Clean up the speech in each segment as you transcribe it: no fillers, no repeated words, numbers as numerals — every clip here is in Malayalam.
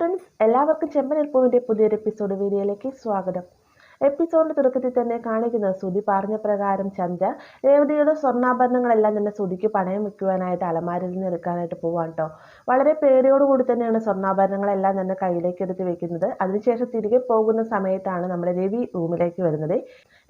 ഫ്രണ്ട്സ്, എല്ലാവർക്കും ചെമ്പനിൽ പൂവിൻ്റെ പുതിയൊരു എപ്പിസോഡ് വീഡിയോയിലേക്ക് സ്വാഗതം. എപ്പിസോഡിന്റെ തുടക്കത്തിൽ തന്നെ കാണിക്കുന്നത് സുധി പറഞ്ഞ പ്രകാരം ചന്ദ്ര രേവതിയുടെ സ്വർണ്ണാഭരണങ്ങളെല്ലാം തന്നെ സുധിക്ക് പണയം വെക്കുവാനായിട്ട് അലമാരിൽ നിന്ന് എടുക്കാനായിട്ട് പോവാൻ കേട്ടോ. വളരെ പേടിയോടുകൂടി തന്നെയാണ് സ്വർണ്ണാഭരണങ്ങളെല്ലാം തന്നെ കയ്യിലേക്ക് എടുത്ത് വെക്കുന്നത്. അതിനുശേഷം തിരികെ പോകുന്ന സമയത്താണ് നമ്മുടെ രവി റൂമിലേക്ക് വരുന്നത്.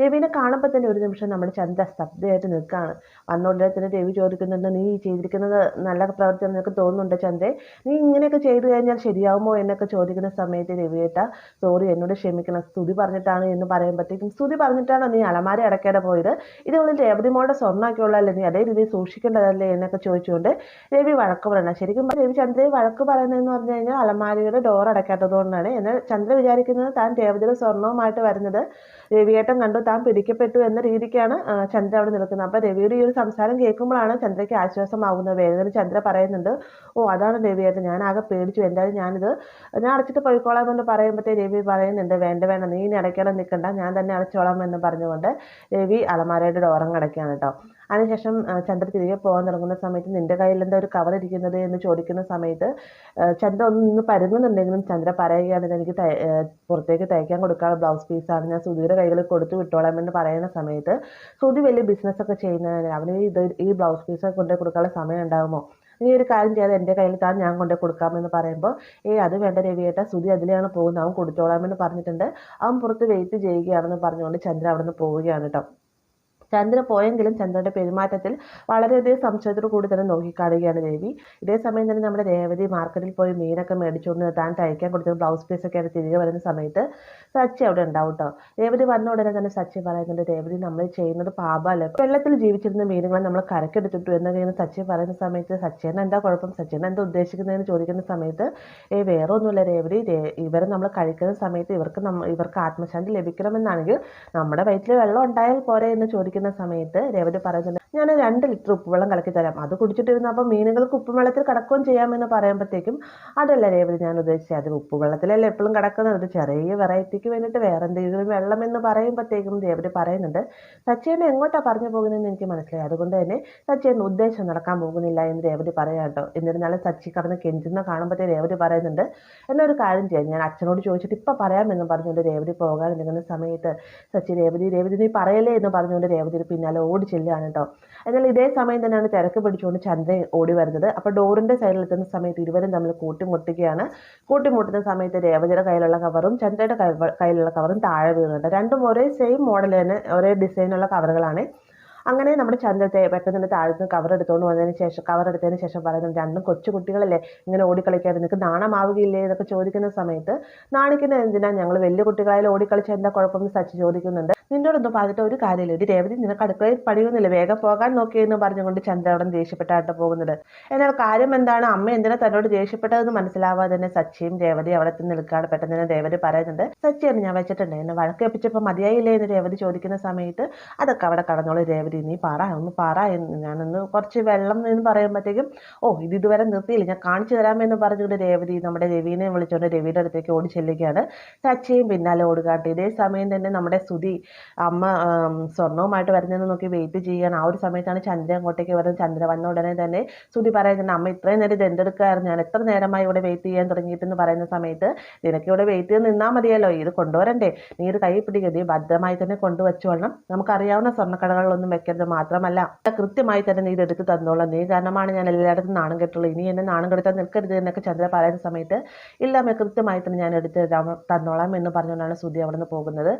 രവിനെ കാണുമ്പോൾ തന്നെ ഒരു നിമിഷം നമ്മുടെ ചന്ദ്ര സ്തബ്ധയായിട്ട് നിൽക്കുകയാണ്. വന്നോടനെ തന്നെ രവി ചോദിക്കുന്നുണ്ട്, നീ ചെയ്തിരിക്കുന്നത് നല്ല പ്രവർത്തി നിനക്ക് തോന്നുന്നുണ്ട് ചന്ദ്രേ, നീ ഇങ്ങനെയൊക്കെ ചെയ്തു കഴിഞ്ഞാൽ ശരിയാവുമോ എന്നൊക്കെ ചോദിക്കുന്ന സമയത്ത് രവിയേട്ട സോറി എന്നോട് ക്ഷമിക്കണം, സ്തുതി പറഞ്ഞിട്ടാണ് എന്ന് പറയുമ്പോഴത്തേക്കും സ്തുതി പറഞ്ഞിട്ടാണോ നീ അലമാര അടയ്ക്കാതെ പോയത്, ഇതുകൊണ്ട് രേവതി മോളുടെ സ്വർണ്ണമാക്കിയുള്ളതല്ലേ, നീ അതേ രീതിയിൽ സൂക്ഷിക്കേണ്ടതല്ലേ എന്നൊക്കെ ചോദിച്ചുകൊണ്ട് രവി വഴക്ക് പറയണം. ശരിക്കും രവി ചന്ദ്രയെ വഴക്ക് പറയുന്നതെന്ന് പറഞ്ഞു കഴിഞ്ഞാൽ അലമാരയുടെ ഡോർ അടയ്ക്കാത്തത് കൊണ്ടാണ്. എന്നാൽ ചന്ദ്ര വിചാരിക്കുന്നത് താൻ രേവതിയുടെ സ്വർണ്ണവുമായിട്ട് വരുന്നത് രവിയേട്ടൻ കണ്ടു, താൻ പിടിക്കപ്പെട്ടു എന്ന രീതിക്കാണ് ചന്ദ്ര അവിടെ നിൽക്കുന്നത്. അപ്പോൾ രവിയുടെ ഈ ഒരു സംസാരം കേൾക്കുമ്പോഴാണ് ചന്ദ്രയ്ക്ക് ആശ്വാസമാകുന്നത്. വേദന ചന്ദ്ര പറയുന്നുണ്ട്, ഓ അതാണ് രവിയേട്ടൻ, ഞാൻ ആകെ പേടിച്ചു, എന്തായാലും ഞാൻ അടച്ചിട്ട് പോയിക്കോളാം എന്ന് പറയുമ്പോഴത്തേ രവി പറയുന്നുണ്ട്, വേണ്ട വേണ്ട, നീ ഇനി അടയ്ക്കണം നിൽക്കണ്ട, ഞാൻ തന്നെ അടച്ചോളാം എന്ന് പറഞ്ഞുകൊണ്ട് രവി അലമാരയുടെ ഡോറങ്ങ് അടയ്ക്കുകയാണ് കേട്ടോ. അതിനുശേഷം ചന്ദ്ര തിരികെ പോകാൻ തുടങ്ങുന്ന സമയത്ത് നിന്റെ കയ്യിൽ എന്താ ഒരു കവർ ഇരിക്കുന്നത് എന്ന് ചോദിക്കുന്ന സമയത്ത് ചന്ദ്ര ഒന്ന് നിന്ന് പരുങ്ങുന്നുണ്ടെങ്കിലും ചന്ദ്ര പറയുകയാണ്, എനിക്ക് പുറത്തേക്ക് തയ്ക്കാൻ കൊടുക്കാനുള്ള ബ്ലൗസ് പീസാണ്, ഞാൻ സുധിയുടെ കൈകളിൽ കൊടുത്തു വിട്ടോളാം എന്ന് പറയുന്ന സമയത്ത് സുധി വലിയ ബിസിനസ്സൊക്കെ ചെയ്യുന്നതിന് അവന് ഈ ബ്ലൗസ് പീസൊക്കെ കൊണ്ടുപോയി കൊടുക്കാനുള്ള സമയം ഉണ്ടാകുമോ, നീ ഒരു കാര്യം ചെയ്യാതെ എൻ്റെ കയ്യിൽ താൻ ഞാൻ കൊണ്ടു കൊടുക്കാമെന്ന് പറയുമ്പോൾ അത് വേണ്ട രവിയേട്ട, സുധി അതിലാണ് പോകുന്നത്, അവൻ കൊടുത്തോളാമെന്ന് പറഞ്ഞിട്ടുണ്ട്, അവൻ പുറത്ത് വെയിറ്റ് ചെയ്യുകയാണെന്ന് പറഞ്ഞുകൊണ്ട് ചന്ദ്ര അവിടെ നിന്ന് പോവുകയാണ് കേട്ടോ. ചന്ദ്ര പോയെങ്കിലും ചന്ദ്രയുടെ പെരുമാറ്റത്തിൽ വളരെയധികം സംശയത്തോടു കൂടി തന്നെ നോക്കിക്കാണുകയാണ് രവി. ഇതേ സമയം തന്നെ നമ്മുടെ രേവതി മാർക്കറ്റിൽ പോയി മീനൊക്കെ മേടിച്ചുകൊണ്ട് താൻ തയ്ക്കാൻ കൊടുത്ത ബ്ലൗസ് പീസൊക്കെയാണ് തിരികെ വരുന്ന സമയത്ത് സച്ചി അവിടെ ഉണ്ടാവും കേട്ടോ. രേവതി വന്ന ഉടനെ തന്നെ സച്ചി പറയുന്നുണ്ട്, രേവതി നമ്മൾ ചെയ്യുന്നത് പാപമല്ല, വെള്ളത്തിൽ ജീവിച്ചിരുന്ന മീനുകളെ നമ്മൾ കരക്കെടുത്തിട്ടു എന്നൊക്കെയാണ് സച്ചി പറയുന്ന സമയത്ത് സച്ചിന് എന്താ കുഴപ്പം, സച്ചിന് എന്താ ഉദ്ദേശിക്കുന്നതെന്ന് ചോദിക്കുന്ന സമയത്ത് വേറെ ഒന്നുമില്ല രേവതി, ഇവരെ നമ്മൾ കഴിക്കുന്ന സമയത്ത് ഇവർക്ക് ആത്മശാന്തി ലഭിക്കണമെന്നാണെങ്കിൽ നമ്മുടെ വയറ്റിൽ വെള്ളം ഉണ്ടായാൽ പോരെ എന്ന് ചോദിക്കുന്ന സമയത്ത് രേവതി പറയുന്നുണ്ട്, ഞാൻ 2 ലിറ്റർ ഉപ്പുവെള്ളം കലക്കി തരാം, അത് കുടിച്ചിട്ടിരുന്ന അപ്പോൾ മീനുകൾക്ക് ഉപ്പുവെള്ളത്തിൽ കിടക്കുകയും ചെയ്യാമെന്ന് പറയുമ്പോഴത്തേക്കും അതല്ല രേവതി ഞാൻ ഉദ്ദേശിച്ചത്, അത് ഉപ്പുവെള്ളത്തിലല്ലേ എപ്പോഴും കിടക്കുന്നത്, ഒരു ചെറിയ വെറൈറ്റിക്ക് വേണ്ടിയിട്ട് വേറെ എന്തെങ്കിലും വെള്ളം എന്ന് പറയുമ്പോഴത്തേക്കും രേവതി പറയുന്നുണ്ട്, സച്ചിനെ എങ്ങോട്ടാണ് പറഞ്ഞു പോകുന്നതെന്ന് എനിക്ക് മനസ്സിലായി, അതുകൊണ്ട് തന്നെ സച്ചിയുടെ ഉദ്ദേശം നടക്കാൻ പോകുന്നില്ല എന്ന് രേവതി പറയാം കേട്ടോ. എന്നിരുന്നാലും സച്ചി കടന്ന് കെഞ്ചുന്ന കാണുമ്പോഴത്തേ രേവതി പറയുന്നുണ്ട്, എന്നൊരു കാര്യം ചെയ്യാം, ഞാൻ അച്ഛനോട് ചോദിച്ചിട്ട് ഇപ്പം പറയാമെന്ന് പറഞ്ഞുകൊണ്ട് രേവതി പോകാൻ നിൽക്കുന്ന സമയത്ത് സച്ചി രേവതി നീ പറയല്ലേ എന്ന് പറഞ്ഞുകൊണ്ട് രേവതി പിന്നാലെ ഓടി ചെല്ലുകയാണ് കേട്ടോ. എന്നാൽ ഇതേ സമയം തന്നെയാണ് തിരക്ക് പിടിച്ചുകൊണ്ട് ചന്ദ്ര ഓടി വരുന്നത്. അപ്പോൾ ഡോറിന്റെ സൈഡിൽ എത്തുന്ന സമയത്ത് ഇരുവരും തമ്മിൽ കൂട്ടിമുട്ടുകയാണ്. കൂട്ടിമുട്ടുന്ന സമയത്ത് രേവതിയുടെ കയ്യിലുള്ള കവറും ചന്ദ്രയുടെ കയ്യിലുള്ള കവറും താഴെ വീഴുന്നുണ്ട്. രണ്ടും ഒരേ സെയിം മോഡൽ തന്നെ, ഒരേ ഡിസൈനുള്ള കവറുകളാണ്. അങ്ങനെ നമ്മുടെ ചന്ദ്രത്തെ പെട്ടെന്ന് താഴത്ത് കവർ എടുത്തതിന് ശേഷം പറയുന്നത്, രണ്ടും കൊച്ചു കുട്ടികളല്ലേ, ഇങ്ങനെ ഓടിക്കളിക്കാതെ നിനക്ക് നാണമാവുകയില്ലേ എന്നൊക്കെ ചോദിക്കുന്ന സമയത്ത് നാണിക്കുന്ന എന്തിനാ, ഞങ്ങൾ വലിയ കുട്ടികളായാലും ഓടിക്കളിച്ച എന്താ കുഴപ്പമെന്ന് സച്ചി ചോദിക്കുന്നുണ്ട്. നിന്നോടൊന്നും പറഞ്ഞിട്ട് ഒരു കാര്യമില്ല, ഒരു രേവതി നിനക്ക് അടുക്കളയിൽ പണിയൊന്നുമില്ല, വേഗം പോകാൻ നോക്കിയെന്ന് പറഞ്ഞുകൊണ്ട് ചന്ദ്ര അവിടെ ദേഷ്യപ്പെട്ടായിട്ട് പോകുന്നത്. എന്നാൽ കാര്യം എന്താണ്, അമ്മ എന്തിനാ തന്നോട് ദേഷ്യപ്പെട്ടതെന്ന് മനസ്സിലാവാതെ തന്നെ സച്ചിയും രേവതി അവിടെ നിൽക്കുകയാണ്. പെട്ടെന്ന് തന്നെ രേവതി പറയുന്നുണ്ട്, സച്ചിയാണ് ഞാൻ വെച്ചിട്ടുണ്ട്, എന്നെ വഴക്ക് വെപ്പിച്ചപ്പോൾ മതിയായില്ലേ എന്ന് രേവതി ചോദിക്കുന്ന സമയത്ത് അതൊക്കെ അവിടെ കടന്നോളൂ രേവതി, നീ ഒന്ന് പറ, ഞാനൊന്ന് കുറച്ച് വെള്ളം എന്ന് പറയുമ്പോഴത്തേക്കും ഇതുവരെ നിർത്തിയില്ല, ഞാൻ കാണിച്ചു തരാമെന്ന് പറഞ്ഞുകൊണ്ട് രേവതി നമ്മുടെ രവിനെ വിളിച്ചുകൊണ്ട് രവിയുടെ അടുത്തേക്ക് ഓടി ചെല്ലുകയാണ്. സച്ചിയും പിന്നാലെ ഓടുകാട്ടെ. ഇതേ സമയം തന്നെ നമ്മുടെ സുധി അമ്മ സ്വർണവുമായിട്ട് വരുന്നതെന്ന് നോക്കി വെയിറ്റ് ചെയ്യുകയാണ്. ആ ഒരു സമയത്താണ് ചന്ദ്ര അങ്ങോട്ടേക്ക് വരുന്നത്. ചന്ദ്ര വന്ന ഉടനെ തന്നെ സുധി പറയുന്നുണ്ട്, അമ്മ ഇത്രയും നേരം ഇത് എന്തെടുക്കായിരുന്നു, ഞാൻ എത്ര നേരമായി ഇവിടെ വെയിറ്റ് ചെയ്യാൻ തുടങ്ങിയിട്ടെന്ന് പറയുന്ന സമയത്ത് നിനക്ക് ഇവിടെ വെയിറ്റ് ചെയ്ത് നിന്നാൽ മതിയല്ലോ, ഇത് കൊണ്ടുവരണ്ടേ, നീ ഇത് കൈ പിടിക്കുക, നീ ഭദ്രമായി തന്നെ കൊണ്ടുവച്ചോളണം, നമുക്കറിയാവുന്ന സ്വർണ്ണക്കടകളിലൊന്നും വെക്കരുത്, മാത്രമല്ല കൃത്യമായി തന്നെ നീ ഇത് എടുത്ത് തന്നോളാം, നീ കാരണമാണ് ഞാൻ എല്ലായിടത്തും നാണം കെട്ടുള്ളൂ, ഇനി എന്നെ നാണം കെടുത്താൻ നിൽക്കരുത് എന്നൊക്കെ ചന്ദ്ര പറയുന്ന സമയത്ത് ഇല്ല അമ്മ, കൃത്യമായി തന്നെ ഞാൻ എടുത്ത് തന്നോളാം എന്ന് പറഞ്ഞുകൊണ്ടാണ് സുധി അവിടെ നിന്ന് പോകുന്നത്.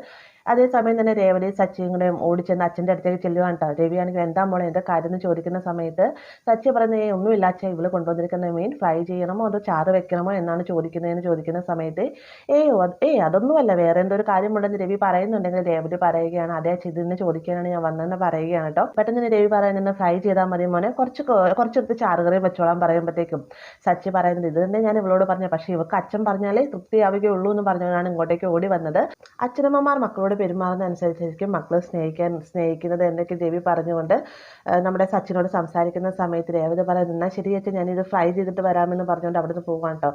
അതേസമയം തന്നെ രേവതി സച്ചിയും കൂടെ ഓടിച്ചെന്ന് അച്ഛൻ്റെ അടുത്തേക്ക് ചെല്ലുവാണ് കേട്ടോ. രവിയാണെങ്കിൽ എന്താ മോളെ എന്താ കാര്യം എന്ന് ചോദിക്കുന്ന സമയത്ത് സച്ചി പറയുന്നത്, ഒന്നുമില്ല അച്ഛൻ, ഇവള് കൊണ്ടുവന്നിരിക്കുന്ന മീൻ ഫ്രൈ ചെയ്യണമോ അതോ ചാറ് വെക്കണമോ എന്നാണ് ചോദിക്കുന്ന സമയത്ത് അതൊന്നുമല്ല, വേറെ എന്തോ ഒരു കാര്യമുണ്ടെന്ന് രവി പറയുന്നുണ്ടെങ്കിൽ രേവതി പറയുകയാണ്, അതേ അച്ഛൻ ഇതിന് ചോദിക്കാനാണ് ഞാൻ വന്നതെന്ന് പറയുകയാണ് കേട്ടോ. പെട്ടെന്ന് തന്നെ രവി പറയുന്നത്, ഫ്രൈ ചെയ്താൽ മതി മോനെ, കുറച്ചെടുത്ത് ചാറുകറി വെച്ചോളാൻ പറയുമ്പോഴത്തേക്കും സച്ചി പറയുന്നത്, ഇത് തന്നെ ഞാൻ ഇവളോട് പറഞ്ഞു, പക്ഷേ ഇവർക്ക് അച്ഛൻ പറഞ്ഞാലേ തൃപ്തിയാവുകയുള്ളൂ എന്ന് പറഞ്ഞാണ് ഇങ്ങോട്ടേക്ക് ഓടി വന്നത്. അച്ഛനമ്മമാർ മക്കളോട് മക്കളോട് പെരുമാറുന്നതനുസരിച്ചായിരിക്കും മക്കൾ സ്നേഹിക്കുന്നത് എന്നൊക്കെ രവി പറഞ്ഞുകൊണ്ട് നമ്മുടെ സച്ചിനോട് സംസാരിക്കുന്ന സമയത്ത് രേവതി പറയുന്നത് എന്നാൽ ശരി ചേച്ചി ഞാനിത് ഫ്രൈ ചെയ്തിട്ട് വരാമെന്ന് പറഞ്ഞുകൊണ്ട് അവിടെ നിന്ന് പോകാൻ കേട്ടോ.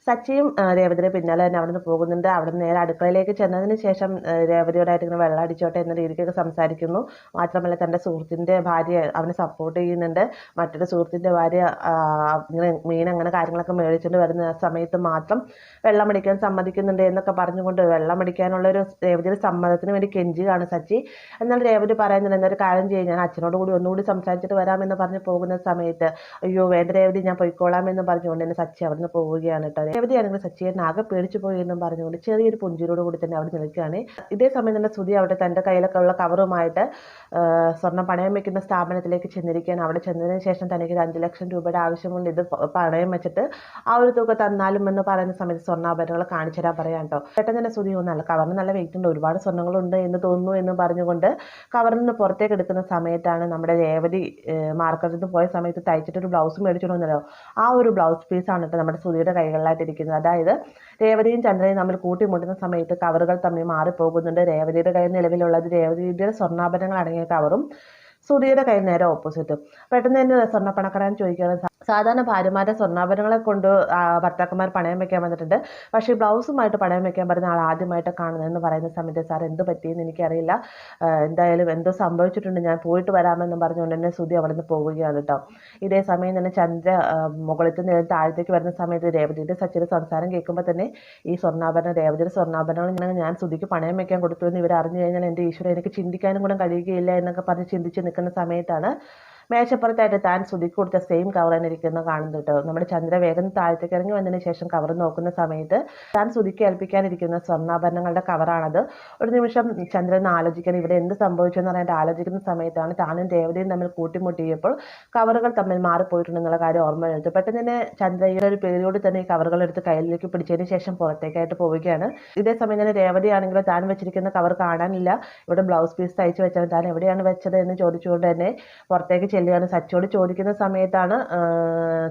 സച്ചിയും രേവതിയുടെ പിന്നാലെ തന്നെ അവിടെ നിന്ന് പോകുന്നുണ്ട്. അവിടെ നിന്ന് നേരെ അടുക്കളയിലേക്ക് ചെന്നതിന് ശേഷം രേവതിയോടായിട്ട് ഇങ്ങനെ വെള്ളം അടിച്ചോട്ടെ എന്ന രീതിക്കൊക്കെ സംസാരിക്കുന്നു. മാത്രമല്ല തൻ്റെ സുഹൃത്തിൻ്റെ ഭാര്യ അവനെ സപ്പോർട്ട് ചെയ്യുന്നുണ്ട്. മറ്റൊരു സുഹൃത്തിൻ്റെ ഭാര്യ ഇങ്ങനെ മീൻ അങ്ങനെ കാര്യങ്ങളൊക്കെ മേടിച്ചുകൊണ്ട് വരുന്ന സമയത്ത് മാത്രം വെള്ളം അടിക്കാൻ സമ്മതിക്കുന്നുണ്ട് എന്നൊക്കെ പറഞ്ഞുകൊണ്ട് വെള്ളം അടിക്കാനുള്ളൊരു രേവതിയുടെ സമ്മതത്തിന് വേണ്ടി കെഞ്ചുകയാണ് സച്ചി. എന്നാൽ രേവതി പറയുന്നത് എന്നൊരു കാര്യം ചെയ്യും, ഞാൻ അച്ഛനോട് കൂടി ഒന്നുകൂടി സംസാരിച്ചിട്ട് വരാമെന്ന് പറഞ്ഞ് പോകുന്ന സമയത്ത് അയ്യോ വേണ്ട രേവതി ഞാൻ പൊയ്ക്കോളാം എന്ന് പറഞ്ഞുകൊണ്ട് തന്നെ സച്ചി അവിടെ നിന്ന് പോവുകയാണ് കേട്ടോ. രേവതി ആണെങ്കിൽ സച്ചിയെ ആകെ പേടിച്ചു പോയി എന്നും പറഞ്ഞുകൊണ്ട് ചെറിയൊരു പുഞ്ചിരോട് കൂടി തന്നെ അവിടെ നിൽക്കുകയാണ്. ഇതേ സമയം തന്നെ ശ്രുതി അവിടെ തൻ്റെ കയ്യിലൊക്കെ ഉള്ള കവറുമായിട്ട് സ്വർണ്ണം പണയം വെക്കുന്ന സ്ഥാപനത്തിലേക്ക് ചെന്നിരിക്കുകയാണ്. അവിടെ ചെന്നതിന് ശേഷം തനിക്ക് 5 ലക്ഷം രൂപയുടെ ആവശ്യമുണ്ട്, ഇത് പണയം വെച്ചിട്ട് ആ ഒരു തുക തന്നാലും എന്ന് പറയുന്ന സമയത്ത് സ്വർണ്ണാഭരണങ്ങൾ കാണിച്ചു തരാൻ പറയാം കേട്ടോ. പെട്ടെന്ന് തന്നെ ശ്രുതി ഒന്നല്ല കവറിന് നല്ല വെയിറ്റ് ഉണ്ട്, ഒരുപാട് സ്വർണ്ണങ്ങളുണ്ട് എന്ന് തോന്നുന്നു എന്ന് പറഞ്ഞുകൊണ്ട് കവറിൽ നിന്ന് പുറത്തേക്ക് എടുക്കുന്ന സമയത്താണ് നമ്മുടെ രേവതി മാർക്കറ്റിൽ നിന്ന് പോയ സമയത്ത് തയ്ച്ചിട്ടൊരു ബ്ലൗസ് മേടിച്ചിട്ടുണ്ടല്ലോ, ആ ഒരു ബ്ലൗസ് പീസാണ് കേട്ടോ നമ്മുടെ ശ്രുതിയുടെ കൈകളിലായിട്ട് ഇരിക്കുന്നത്. അതായത് രേവതിയും ചന്ദ്രയും തമ്മിൽ കൂട്ടിമുട്ടുന്ന സമയത്ത് കവറുകൾ തമ്മിൽ മാറിപ്പോകുന്നുണ്ട്. രേവതിയുടെ കയ്യിൽ നിലവിലുള്ളത് രേവതിയുടെ സ്വർണ്ണാഭരണങ്ങൾ അടങ്ങിയ കവറും ശ്രുതിയുടെ കയ്യിൽ നേരെ ഓപ്പോസിറ്റും. പെട്ടെന്ന് തന്നെ സ്വർണ്ണപ്പണക്കാരൻ ചോദിക്കുകയാണ്, സാധാരണ ഭാര്യമാരുടെ സ്വർണ്ണാഭരണങ്ങളെ കൊണ്ട് ഭർത്താക്കന്മാർ പണയം വെക്കാൻ വന്നിട്ടുണ്ട്, പക്ഷേ ബ്ലൗസുമായിട്ട് പണയം വെക്കാൻ പറ്റുന്ന ആൾ ആദ്യമായിട്ട് കാണുന്നതെന്ന് പറയുന്ന സമയത്ത് സാർ എന്ത് പറ്റിയെന്ന് എനിക്കറിയില്ല, എന്തായാലും എന്തോ സംഭവിച്ചിട്ടുണ്ട്, ഞാൻ പോയിട്ട് വരാമെന്ന് പറഞ്ഞുകൊണ്ട് തന്നെ ശ്രുതി അവിടെ നിന്ന് പോവുകയാണ് കേട്ടോ. ഇതേ സമയം തന്നെ ചന്ദ്ര മുകളിൽ നിന്ന് താഴത്തേക്ക് വരുന്ന സമയത്ത് രേവതിയുടെ സച്ചിയുടെ സംസാരം കേൾക്കുമ്പോൾ തന്നെ ഈ സ്വർണ്ണാഭരണം രേവതിയുടെ സ്വർണ്ണാഭരണങ്ങൾ ഞാൻ ശ്രുതിക്ക് പണയം വെക്കാൻ കൊടുത്തു എന്ന് ഇവർ അറിഞ്ഞു കഴിഞ്ഞാൽ എൻ്റെ ഈശ്വരൻ എനിക്ക് ചിന്തിക്കാനും കൂടെ കഴിയുകയില്ല എന്നൊക്കെ പറഞ്ഞ് ചിന്തിച്ച് നിൽക്കുന്ന സമയത്താണ് മേശപ്പുറത്തായിട്ട് താൻ ശ്രുതിക്ക് കൊടുത്ത സെയിം കവർ തന്നെ ഇരിക്കുന്നത് കാണുന്നു കേട്ടോ. നമ്മുടെ ചന്ദ്ര വേഗം താഴത്തേക്ക് ഇറങ്ങി വന്നതിന് ശേഷം കവർ നോക്കുന്ന സമയത്ത് താൻ ശ്രുതിക്ക് ഏൽപ്പിക്കാനിരിക്കുന്ന സ്വർണ്ണാഭരണങ്ങളുടെ കവറാണത്. ഒരു നിമിഷം ചന്ദ്രൻ ആലോചിക്കാൻ ഇവിടെ എന്ത് സംഭവിച്ചെന്ന് പറയാൻ ആലോചിക്കുന്ന സമയത്താണ് താനും രേവതിയും തമ്മിൽ കൂട്ടിമുട്ടിയപ്പോൾ കവറുകൾ തമ്മിൽ മാറിപ്പോയിട്ടുണ്ടെന്നുള്ള കാര്യം ഓർമ്മയെടുത്തു. പെട്ടെന്ന് തന്നെ ചന്ദ്ര ഈ ഒരു പേരോട് തന്നെ ഈ കവറുകൾ എടുത്ത് കയ്യിലേക്ക് പിടിച്ചതിന് ശേഷം പുറത്തേക്കായിട്ട് പോവുകയാണ്. ഇതേ സമയം തന്നെ രേവതിയാണെങ്കിൽ താൻ വെച്ചിരിക്കുന്ന കവർ കാണാനില്ല, ഇവിടെ ബ്ലൗസ് പീസ് തയ്ച്ച് വെച്ചാൽ താൻ എവിടെയാണ് വെച്ചത് എന്ന് ചോദിച്ചുകൊണ്ട് തന്നെ പുറത്തേക്ക് ചെല്ലുകയാണ്. സച്ചിയോട് ചോദിക്കുന്ന സമയത്താണ്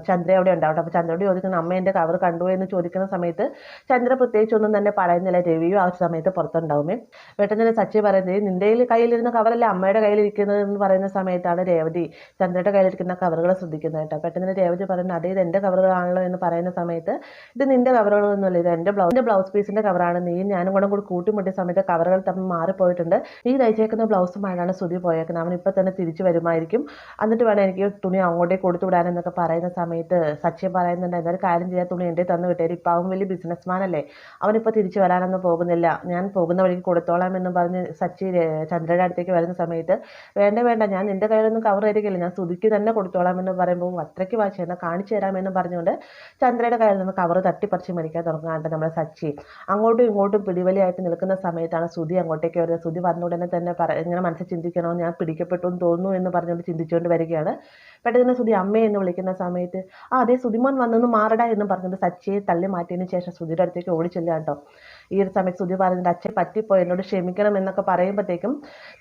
ചന്ദ്ര അവിടെ ഉണ്ടാവും. അപ്പോൾ ചന്ദ്രയോട് ചോദിക്കുന്ന അമ്മ എൻ്റെ കവർ കണ്ടു എന്ന് ചോദിക്കുന്ന സമയത്ത് ചന്ദ്ര പ്രത്യേകിച്ച് ഒന്നും തന്നെ പറയുന്നില്ല. രവിയും ആ സമയത്ത് പുറത്തുണ്ടാവുമേ. പെട്ടെന്ന് തന്നെ സച്ചി പറയുന്നത് നിൻ്റെ കയ്യിലിരുന്ന കവറല്ലേ അമ്മയുടെ കയ്യിലിരിക്കുന്നത് എന്ന് പറയുന്ന സമയത്താണ് രേവതി ചന്ദ്രയുടെ കയ്യിലിരിക്കുന്ന കവറുകൾ ശ്രദ്ധിക്കുന്നത് കേട്ടോ. പെട്ടെന്ന് തന്നെ രേവതി പറയുന്നത് അതേ ഇത് എൻ്റെ കവറുകളാണല്ലോ എന്ന് പറയുന്ന സമയത്ത് ഇത് നിൻ്റെ കവറുകളൊന്നുമല്ല, ഇത് എൻ്റെ ബ്ലൗസ് പീസിൻ്റെ കവറാണ്, നീ ഞാനും കൂടെ കൂട്ടിമുട്ടിയ സമയത്ത് കവറുകൾ തമ്മിൽ മാറിപ്പോയിട്ടുണ്ട്, നീ തയ്ച്ചേക്കുന്ന ബ്ലൗസുമായിട്ടാണ് ശ്രുതി പോയേക്കുന്നത്, അവൻ ഇപ്പം തന്നെ തിരിച്ചു വരുമായിരിക്കും, എന്നിട്ട് വേണം എനിക്ക് തുണി അങ്ങോട്ടേക്ക് കൊടുത്തു വിടാനെന്നൊക്കെ പറയുന്ന സമയത്ത് സച്ചിൻ പറയുന്നുണ്ട് എന്തൊരു കാര്യം ചെയ്യാൻ തുണി എൻ്റെ തന്നു വിട്ടേര്, ഇപ്പം അവൻ വലിയ ബിസിനസ്മാൻ അല്ലേ, അവനിപ്പോൾ തിരിച്ചു വരാനൊന്നും പോകുന്നില്ല, ഞാൻ പോകുന്ന വഴിക്ക് കൊടുത്തോളാം എന്ന് പറഞ്ഞ് സച്ചി ചന്ദ്രയുടെ അടുത്തേക്ക് വരുന്ന സമയത്ത് വേണ്ട ഞാൻ നിൻ്റെ കയ്യിലൊന്നും കവർ തരികയില്ല, ഞാൻ ശ്രുതിക്ക് തന്നെ കൊടുത്തോളാം എന്ന് പറയുമ്പോൾ അത്രയ്ക്ക് വാശി എന്നാൽ കാണിച്ചു തരാമെന്ന് പറഞ്ഞുകൊണ്ട് ചന്ദ്രയുടെ കയ്യിൽ നിന്ന് കവർ തട്ടിപ്പറിച്ച് മേടിക്കാൻ തുടങ്ങാണ്ട് നമ്മുടെ സച്ചി അങ്ങോട്ടും ഇങ്ങോട്ടും പിടിവലിയായിട്ട് നിൽക്കുന്ന സമയത്താണ് ശ്രുതി അങ്ങോട്ടേക്ക് വരുന്നത്. ശ്രുതി വന്നുടനെ തന്നെ ഇങ്ങനെ മനസ്സിൽ ചിന്തിക്കണോ ഞാൻ പിടിക്കപ്പെട്ടു എന്ന് തോന്നുന്നു എന്ന് പറഞ്ഞുകൊണ്ട് ചിന്തിച്ചുകൊണ്ട് വരികയാണ്. പെട്ടെന്ന് ശ്രുതി അമ്മയെ എന്ന് വിളിക്കുന്ന സമയത്ത് അതേ ശ്രുതിമോൻ വന്നൊന്ന് മാറടാ എന്ന് പറഞ്ഞുകൊണ്ട് സച്ചിയെ തള്ളി മാറ്റിയതിന് ശേഷം ശ്രുതിയുടെ അടുത്തേക്ക് ഓടിച്ചെല്ലുക കേട്ടോ. ഈ ഒരു സമയത്ത് ശ്രുതി പറയുന്നുണ്ട് അച്ഛൻ പറ്റിപ്പോയി എന്നോട് ക്ഷമിക്കണം എന്നൊക്കെ പറയുമ്പോഴത്തേക്കും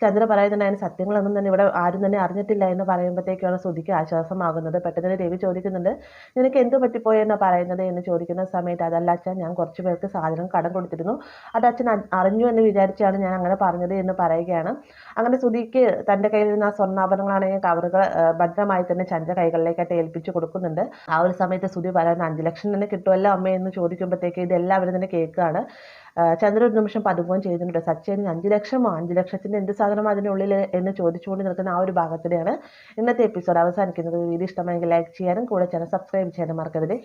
ചന്ദ്ര പറയുന്നുണ്ട് അതിന് സത്യങ്ങളൊന്നും തന്നെ ഇവിടെ ആരും തന്നെ അറിഞ്ഞിട്ടില്ല എന്ന് പറയുമ്പോഴത്തേക്കാണ് ശ്രുതിക്ക് ആശ്വാസമാകുന്നത്. പെട്ടെന്ന് രവി ചോദിക്കുന്നുണ്ട് നിനക്ക് എന്ത് പറ്റിപ്പോയെന്നാണ് പറയുന്നത് എന്ന് ചോദിക്കുന്ന സമയത്ത് അതല്ല അച്ഛൻ ഞാൻ കുറച്ച് പേർക്ക് സാധനം കടം കൊടുത്തിരുന്നു, അത് അച്ഛൻ അറിഞ്ഞു എന്ന് വിചാരിച്ചാണ് ഞാൻ അങ്ങനെ പറഞ്ഞത് എന്ന് പറയുകയാണ്. അങ്ങനെ ശ്രുതിക്ക് തൻ്റെ കയ്യിലിരുന്ന ആ സ്വർണ്ണാഭരണങ്ങളാണെങ്കിൽ കവറുകൾ ഭദ്രമായി തന്നെ ചന്ദ്ര കൈകളിലേക്കായിട്ട് ഏൽപ്പിച്ചു കൊടുക്കുന്നുണ്ട്. ആ ഒരു സമയത്ത് ശ്രുതി പറയുന്നത് 5 ലക്ഷം തന്നെ കിട്ടുമല്ലോ അമ്മ എന്ന് ചോദിക്കുമ്പോഴത്തേക്ക് ഇതെല്ലാവരും തന്നെ കേൾക്കുകയാണ്. ചന്ദ്ര ഒരു നിമിഷം പതുങ്ങുകയും ചെയ്യുന്നുണ്ട്. സച്ചിന് 5 ലക്ഷമോ 5 ലക്ഷത്തിൻ്റെ എന്ത് സാധനം അതിനുള്ളിൽ എന്ന് ചോദിച്ചുകൊണ്ട് നിൽക്കുന്ന ആ ഒരു ഭാഗത്തിലാണ് ഇന്നത്തെ എപ്പിസോഡ് അവസാനിക്കുന്നത്. വീഡിയോ ഇഷ്ടമായെങ്കിൽ ലൈക്ക് ചെയ്യാനും കൂടെ ചാനൽ സബ്സ്ക്രൈബ് ചെയ്യാനും മറക്കരുത്.